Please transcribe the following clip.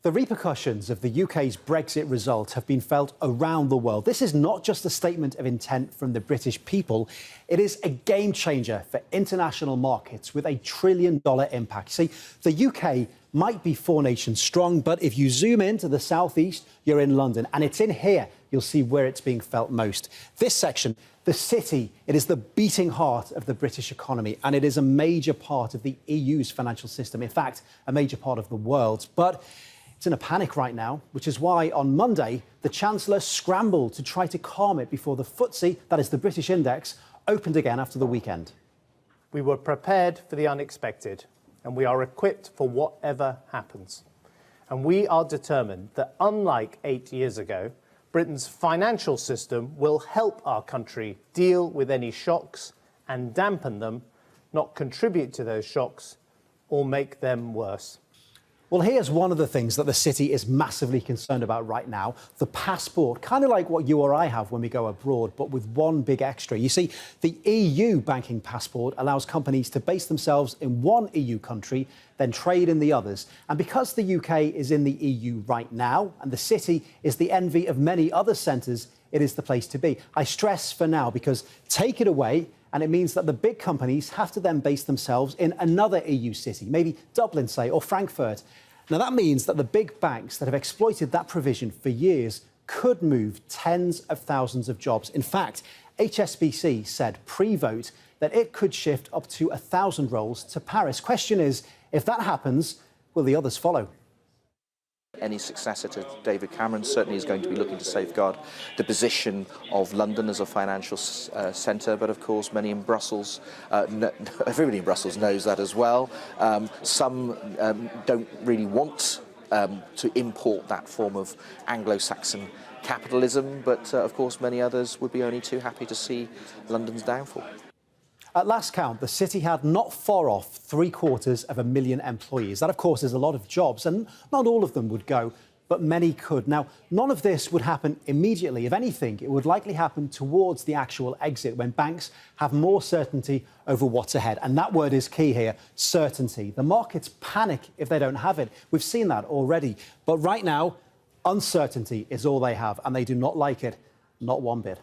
The repercussions of the UK's Brexit result have been felt around the world. This is not just a statement of intent from the British people. It is a game changer for international markets with a $1 trillion impact. See, the UK might be four nations strong, but if you zoom into the southeast, you're in London. And it's in here you'll see where it's being felt most. This section, the city, it is the beating heart of the British economy, and it is a major part of the EU's financial system. In fact, a major part of the world's. But it's in a panic right now, which is why on Monday, the Chancellor scrambled to try to calm it before the FTSE, that is the British index, opened again after the weekend. We were prepared for the unexpected, and we are equipped for whatever happens. And we are determined that, unlike 8 years ago, Britain's financial system will help our country deal with any shocks and dampen them, not contribute to those shocks or make them worse. Well, here's one of the things that the city is massively concerned about right now, the passport, kind of like what you or I have when we go abroad, but with one big extra. You see, the EU banking passport allows companies to base themselves in one EU country, then trade in the others. And because the UK is in the EU right now, and the city is the envy of many other centres, it is the place to be. I stress for now, because take it away, and it means that the big companies have to then base themselves in another EU city, maybe Dublin, say, or Frankfurt. Now, that means that the big banks that have exploited that provision for years could move tens of thousands of jobs. In fact, HSBC said pre-vote that it could shift up to 1,000 roles to Paris. Question is, if that happens, will the others follow? Any successor to David Cameron certainly is going to be looking to safeguard the position of London as a financial centre, but of course many in Brussels, everybody in Brussels knows that as well. Some don't really want to import that form of Anglo-Saxon capitalism, but of course many others would be only too happy to see London's downfall. At last count, the city had not far off 750,000 employees. That, of course, is a lot of jobs, and not all of them would go, but many could. Now, none of this would happen immediately. If anything, it would likely happen towards the actual exit, when banks have more certainty over what's ahead. And that word is key here, certainty. The markets panic if they don't have it. We've seen that already. But right now, uncertainty is all they have, and they do not like it, not one bit.